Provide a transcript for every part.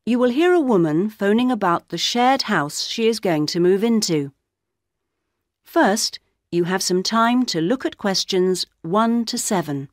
You will hear a woman phoning about the shared house she is going to move into. First, you have some time to look at questions 1 to 7.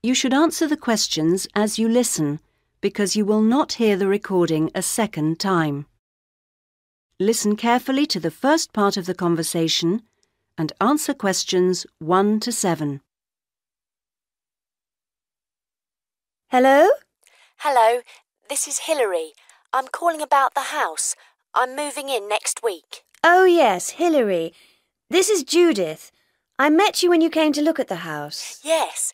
You should answer the questions as you listen, because you will not hear the recording a second time. Listen carefully to the first part of the conversation and answer questions 1 to 7. Hello? Hello, this is Hilary. I'm calling about the house. I'm moving in next week. Oh, yes, Hilary. This is Judith. I met you when you came to look at the house. Yes,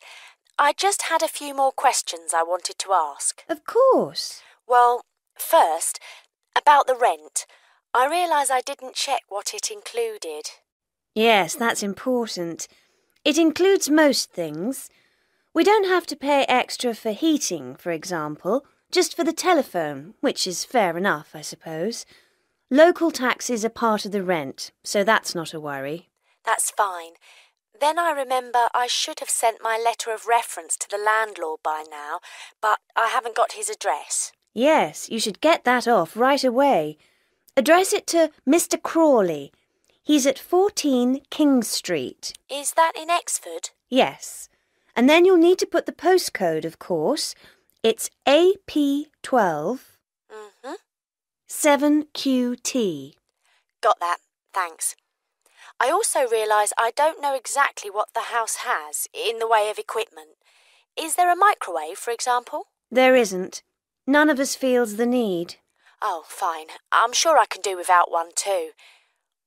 I just had a few more questions I wanted to ask. Of course. Well, first, about the rent. I realise I didn't check what it included. Yes, that's important. It includes most things. We don't have to pay extra for heating, for example, just for the telephone, which is fair enough, I suppose. Local taxes are part of the rent, so that's not a worry. That's fine. Then I remember I should have sent my letter of reference to the landlord by now, but I haven't got his address. Yes, you should get that off right away. Address it to Mr. Crawley. He's at 14 King Street. Is that in Exford? Yes. And then you'll need to put the postcode, of course. It's AP12 7QT. Got that, thanks. I also realise I don't know exactly what the house has in the way of equipment. Is there a microwave, for example? There isn't. None of us feels the need. Oh, fine. I'm sure I can do without one too.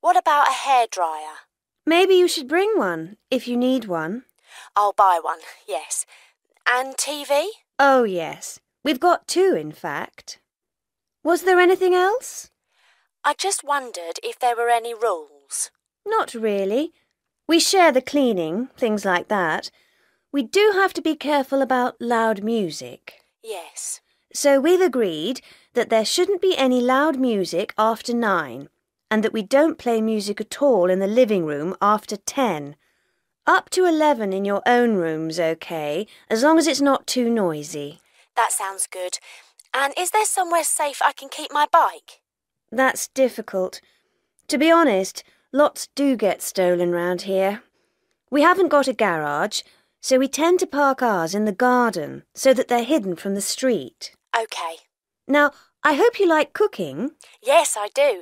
What about a hairdryer? Maybe you should bring one, if you need one. I'll buy one, yes. And TV? Oh, yes. We've got 2, in fact. Was there anything else? I just wondered if there were any rules. Not really. We share the cleaning, things like that. We do have to be careful about loud music. Yes. So we've agreed that there shouldn't be any loud music after 9, and that we don't play music at all in the living room after 10. Up to 11 in your own room's okay, as long as it's not too noisy. That sounds good. And is there somewhere safe I can keep my bike? That's difficult. To be honest, lots do get stolen round here. We haven't got a garage, so we tend to park ours in the garden so that they're hidden from the street. OK. Now, I hope you like cooking. Yes, I do.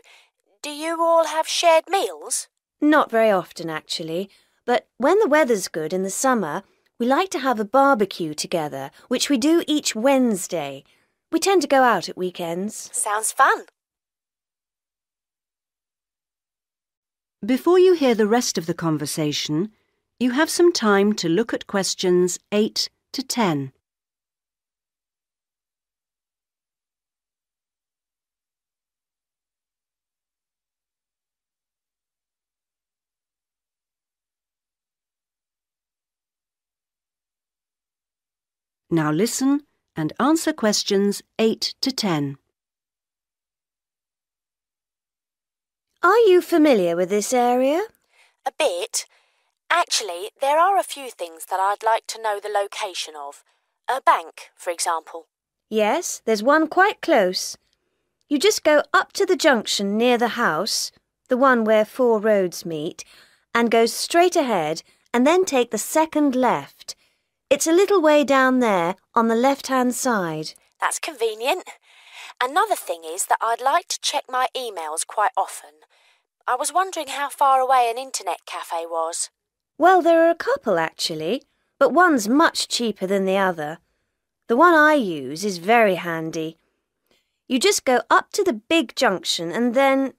Do you all have shared meals? Not very often, actually. But when the weather's good in the summer, we like to have a barbecue together, which we do each Wednesday. We tend to go out at weekends. Sounds fun. Before you hear the rest of the conversation, you have some time to look at questions 8 to 10. Now listen and answer questions 8 to 10. Are you familiar with this area? A bit. Actually, there are a few things that I'd like to know the location of. A bank, for example. Yes, there's one quite close. You just go up to the junction near the house, the one where 4 roads meet, and go straight ahead and then take the second left. It's a little way down there on the left-hand side. That's convenient. Another thing is that I'd like to check my emails quite often. I was wondering how far away an internet cafe was. Well, there are a couple, actually, but one's much cheaper than the other. The one I use is very handy. You just go up to the big junction and then,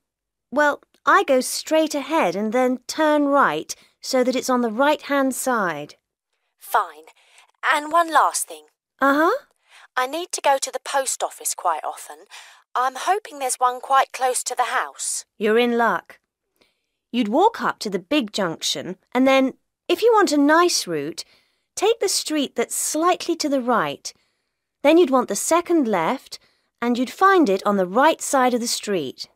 well, I go straight ahead and then turn right so that it's on the right-hand side. Fine. And one last thing. Uh-huh. I need to go to the post office quite often. I'm hoping there's one quite close to the house. You're in luck. You'd walk up to the big junction and then, if you want a nice route, take the street that's slightly to the right. Then you'd want the second left, and you'd find it on the right side of the street.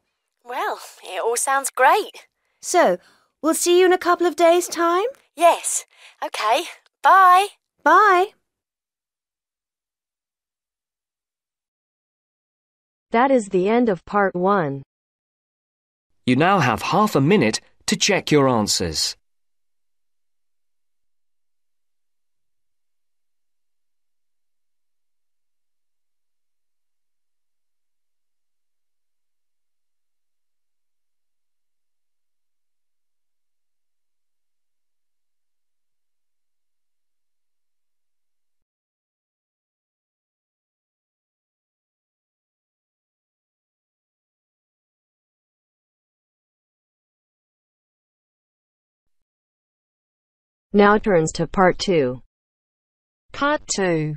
Well, it all sounds great. So, we'll see you in a couple of days' time? Yes. OK. Bye. Bye. That is the end of part 1. You now have half a minute to check your answers. Now turns to part 2. Part 2.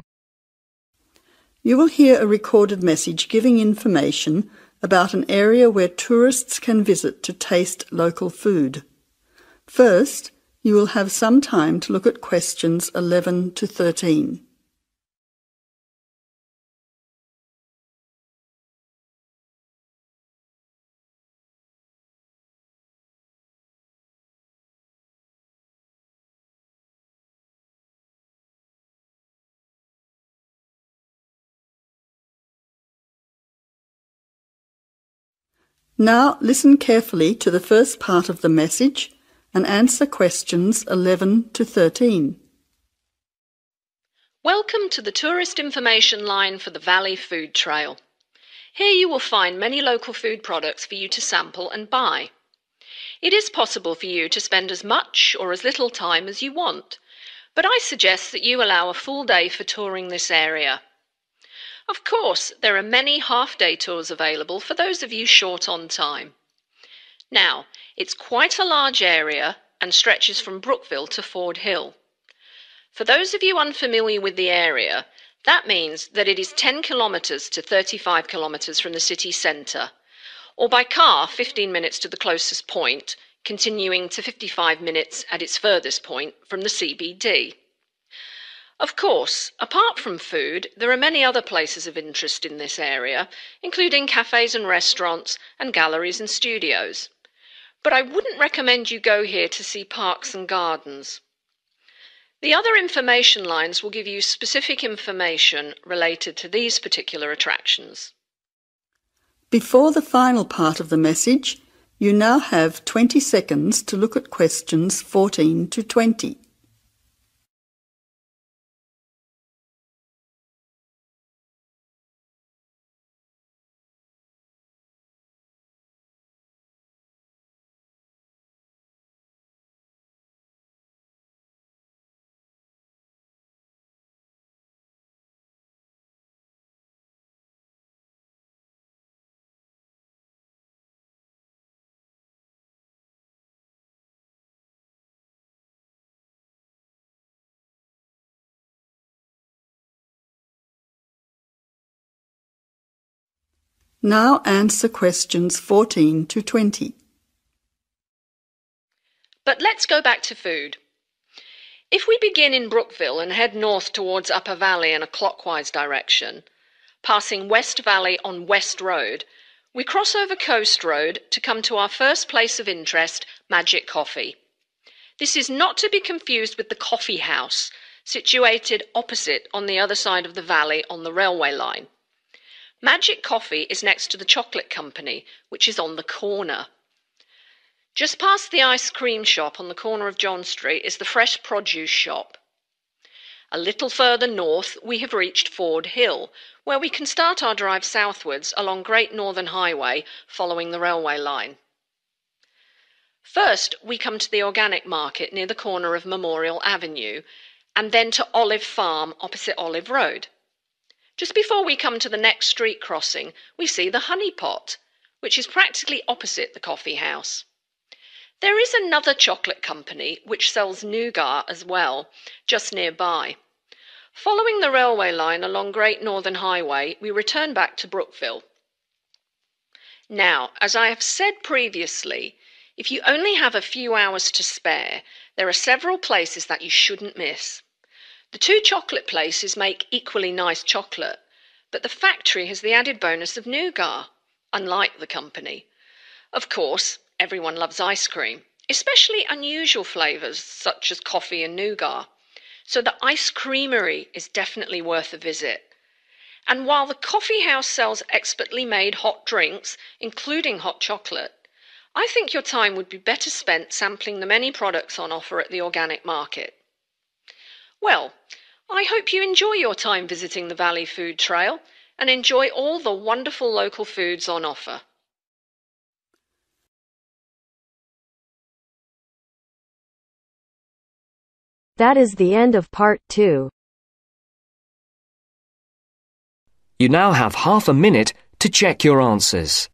You will hear a recorded message giving information about an area where tourists can visit to taste local food. First, you will have some time to look at questions 11 to 13. Now listen carefully to the first part of the message and answer questions 11 to 13. Welcome to the tourist information line for the Valley Food Trail. Here you will find many local food products for you to sample and buy. It is possible for you to spend as much or as little time as you want, but I suggest that you allow a full day for touring this area. Of course, there are many half-day tours available for those of you short on time. Now, it's quite a large area and stretches from Brookville to Ford Hill. For those of you unfamiliar with the area, that means that it is 10 kilometres to 35 kilometres from the city centre, or by car 15 minutes to the closest point, continuing to 55 minutes at its furthest point from the CBD. Of course, apart from food, there are many other places of interest in this area, including cafes and restaurants and galleries and studios. But I wouldn't recommend you go here to see parks and gardens. The other information lines will give you specific information related to these particular attractions. Before the final part of the message, you now have 20 seconds to look at questions 14 to 20. Now answer questions 14 to 20. But let's go back to food. If we begin in Brookville and head north towards Upper Valley in a clockwise direction, passing West Valley on West Road, we cross over Coast Road to come to our first place of interest, Magic Coffee. This is not to be confused with the Coffee House, situated opposite on the other side of the valley on the railway line. Magic Coffee is next to the Chocolate Company, which is on the corner. Just past the ice cream shop on the corner of John Street is the fresh produce shop. A little further north, we have reached Ford Hill, where we can start our drive southwards along Great Northern Highway following the railway line. First, we come to the organic market near the corner of Memorial Avenue, and then to Olive Farm opposite Olive Road. Just before we come to the next street crossing, we see the Honey Pot, which is practically opposite the coffee house. There is another chocolate company which sells nougat as well, just nearby. Following the railway line along Great Northern Highway, we return back to Brookville. Now, as I have said previously, if you only have a few hours to spare, there are several places that you shouldn't miss. The two chocolate places make equally nice chocolate, but the factory has the added bonus of nougat, unlike the company. Of course, everyone loves ice cream, especially unusual flavours such as coffee and nougat, so the ice creamery is definitely worth a visit. And while the coffee house sells expertly made hot drinks, including hot chocolate, I think your time would be better spent sampling the many products on offer at the organic market. Well, I hope you enjoy your time visiting the Valley Food Trail and enjoy all the wonderful local foods on offer. That is the end of part 2. You now have half a minute to check your answers.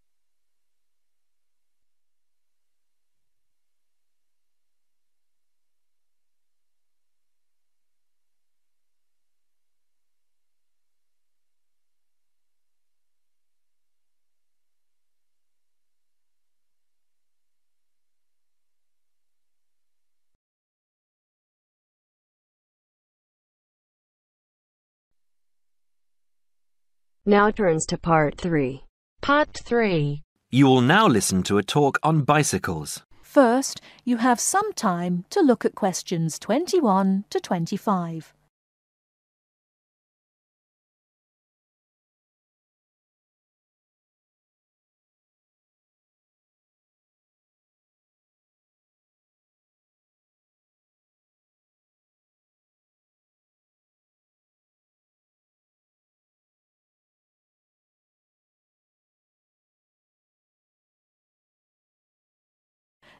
Now turns to part 3. Part 3. You will now listen to a talk on bicycles. First, you have some time to look at questions 21 to 25.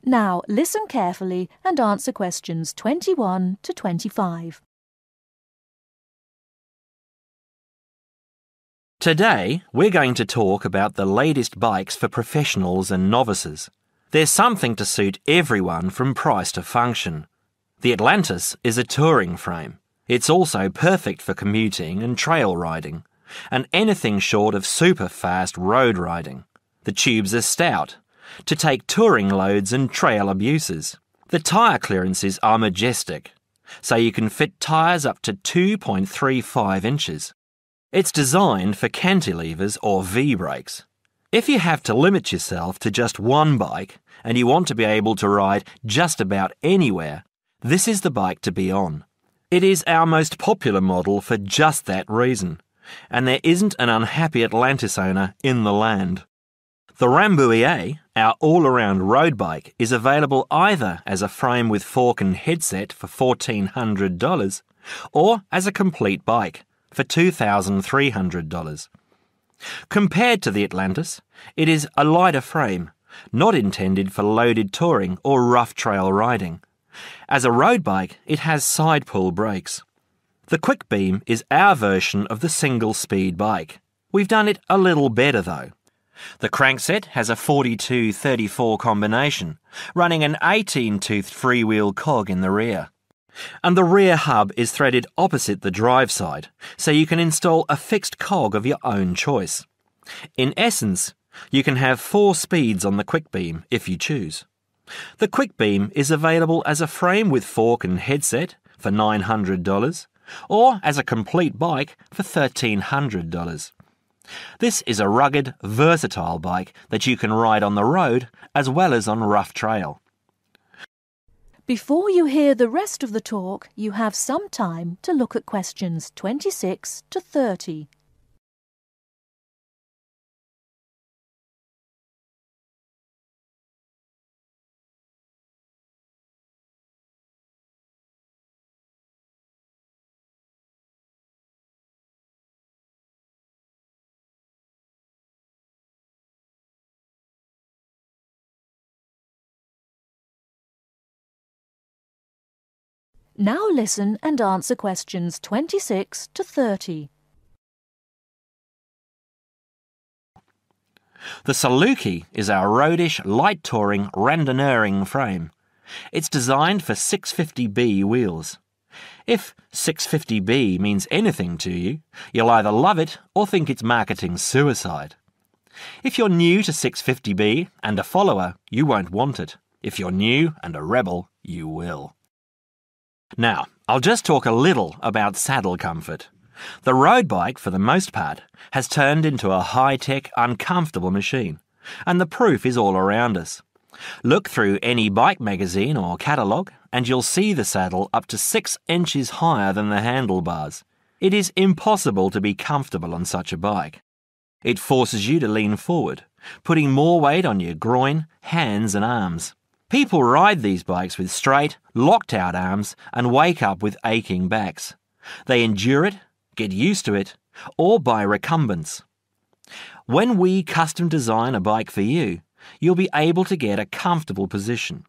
Now listen carefully and answer questions 21 to 25. Today, we're going to talk about the latest bikes for professionals and novices. There's something to suit everyone from price to function. The Atlantis is a touring frame. It's also perfect for commuting and trail riding, and anything short of super fast road riding. The tubes are stout, to take touring loads and trail abuses. The tyre clearances are majestic, so you can fit tyres up to 2.35 inches. It's designed for cantilevers or V-brakes. If you have to limit yourself to just one bike and you want to be able to ride just about anywhere, this is the bike to be on. It is our most popular model for just that reason, and there isn't an unhappy Atlantis owner in the land. The Rambouillet, our all-around road bike, is available either as a frame with fork and headset for $1,400 or as a complete bike for $2,300. Compared to the Atlantis, it is a lighter frame, not intended for loaded touring or rough trail riding. As a road bike, it has side-pull brakes. The Quick Beam is our version of the single-speed bike. We've done it a little better though. The crankset has a 42-34 combination, running an 18-toothed freewheel cog in the rear. And the rear hub is threaded opposite the drive side, so you can install a fixed cog of your own choice. In essence, you can have 4 speeds on the Quick Beam if you choose. The Quick Beam is available as a frame with fork and headset for $900, or as a complete bike for $1,300. This is a rugged, versatile bike that you can ride on the road as well as on rough trail. Before you hear the rest of the talk, you have some time to look at questions 26 to 30. Now listen and answer questions 26 to 30. The Saluki is our roadish, light touring, randonneuring frame. It's designed for 650B wheels. If 650B means anything to you, you'll either love it or think it's marketing suicide. If you're new to 650B and a follower, you won't want it. If you're new and a rebel, you will. Now, I'll just talk a little about saddle comfort. The road bike, for the most part, has turned into a high-tech, uncomfortable machine, and the proof is all around us. Look through any bike magazine or catalogue and you'll see the saddle up to 6 inches higher than the handlebars. It is impossible to be comfortable on such a bike. It forces you to lean forward, putting more weight on your groin, hands and arms. People ride these bikes with straight, locked-out arms and wake up with aching backs. They endure it, get used to it, or buy recumbents. When we custom design a bike for you, you'll be able to get a comfortable position.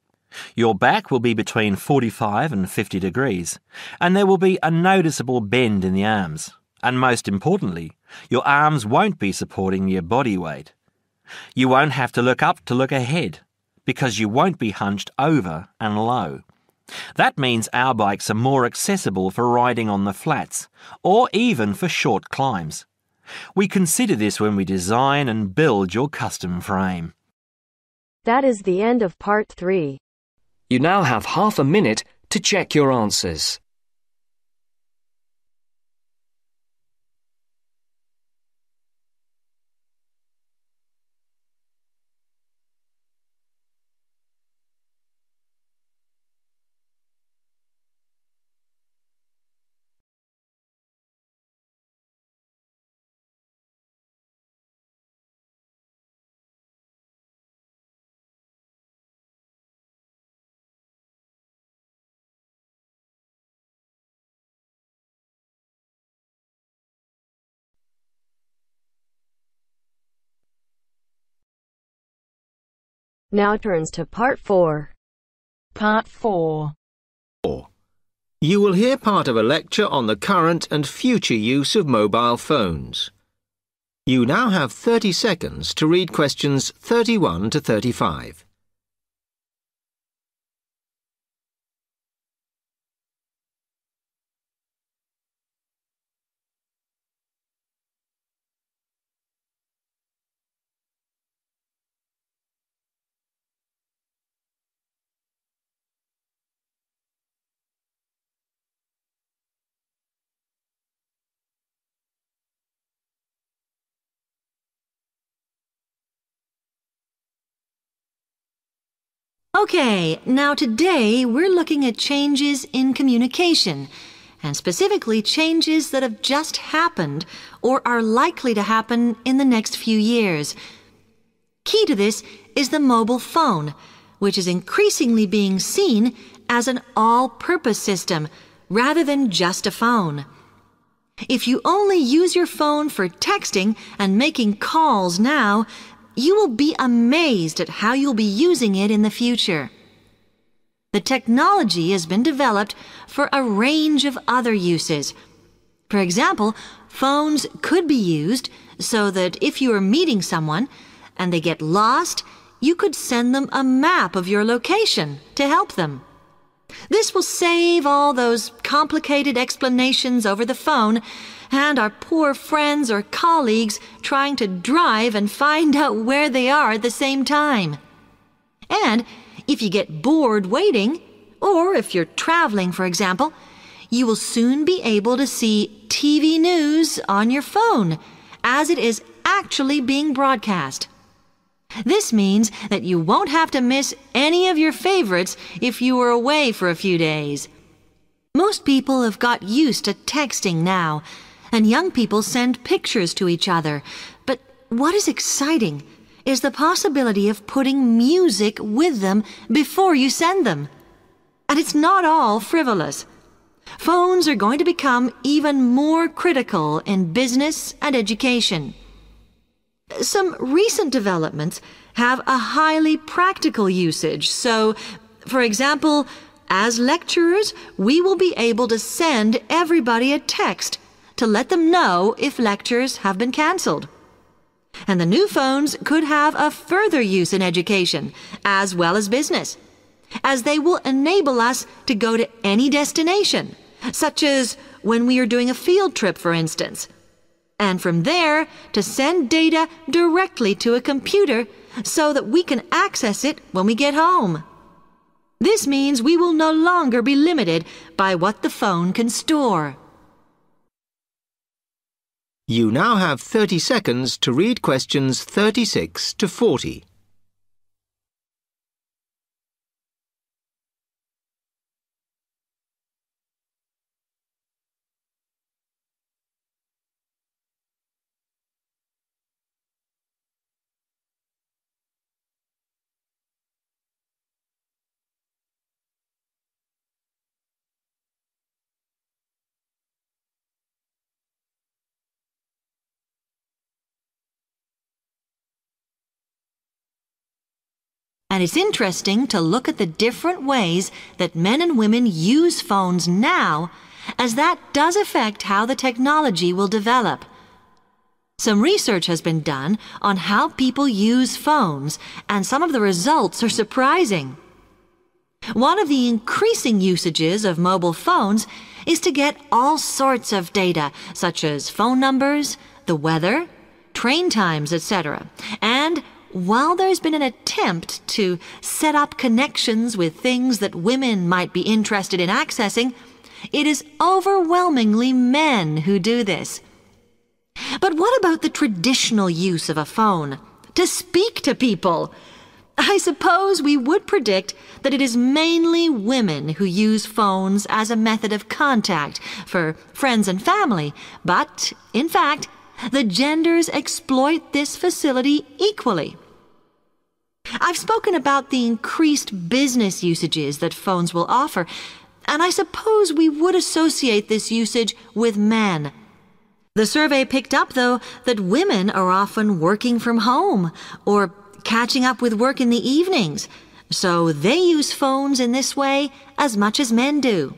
Your back will be between 45 and 50 degrees, and there will be a noticeable bend in the arms. And most importantly, your arms won't be supporting your body weight. You won't have to look up to look ahead, because you won't be hunched over and low. That means our bikes are more accessible for riding on the flats, or even for short climbs. We consider this when we design and build your custom frame. That is the end of part 3. You now have half a minute to check your answers. Now turns to part 4. Part 4. You will hear part of a lecture on the current and future use of mobile phones. You now have 30 seconds to read questions 31 to 35. Okay, now today we're looking at changes in communication, and specifically changes that have just happened or are likely to happen in the next few years. Key to this is the mobile phone, which is increasingly being seen as an all-purpose system rather than just a phone. If you only use your phone for texting and making calls now, you will be amazed at how you'll be using it in the future. The technology has been developed for a range of other uses. For example, phones could be used so that if you are meeting someone and they get lost, you could send them a map of your location to help them. This will save all those complicated explanations over the phone and our poor friends or colleagues trying to drive and find out where they are at the same time. And if you get bored waiting, or if you're traveling, for example, you will soon be able to see TV news on your phone as it is actually being broadcast. This means that you won't have to miss any of your favorites if you were away for a few days. Most people have got used to texting now, and young people send pictures to each other. But what is exciting is the possibility of putting music with them before you send them. And it's not all frivolous. Phones are going to become even more critical in business and education. Some recent developments have a highly practical usage. So, for example, as lecturers, we will be able to send everybody a text to let them know if lectures have been cancelled. And the new phones could have a further use in education, as well as business, as they will enable us to go to any destination, such as when we are doing a field trip, for instance, and from there to send data directly to a computer so that we can access it when we get home. This means we will no longer be limited by what the phone can store. You now have 30 seconds to read questions 36 to 40. And it's interesting to look at the different ways that men and women use phones now, as that does affect how the technology will develop. Some research has been done on how people use phones, and some of the results are surprising. One of the increasing usages of mobile phones is to get all sorts of data, such as phone numbers, the weather, train times, etc. And while there's been an attempt to set up connections with things that women might be interested in accessing, it is overwhelmingly men who do this. But what about the traditional use of a phone? To speak to people? I suppose we would predict that it is mainly women who use phones as a method of contact for friends and family, but, in fact, the genders exploit this facility equally. I've spoken about the increased business usages that phones will offer, and I suppose we would associate this usage with men. The survey picked up, though, that women are often working from home or catching up with work in the evenings, so they use phones in this way as much as men do.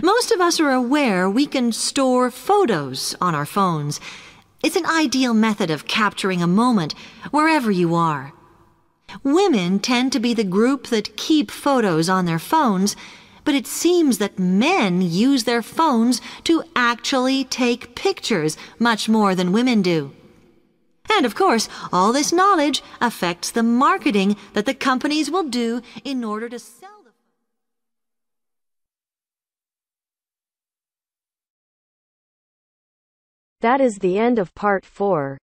Most of us are aware we can store photos on our phones. It's an ideal method of capturing a moment wherever you are. Women tend to be the group that keep photos on their phones, but it seems that men use their phones to actually take pictures much more than women do. And of course, all this knowledge affects the marketing that the companies will do in order to sell the phone. That is the end of part 4.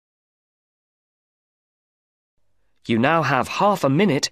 You now have half a minute.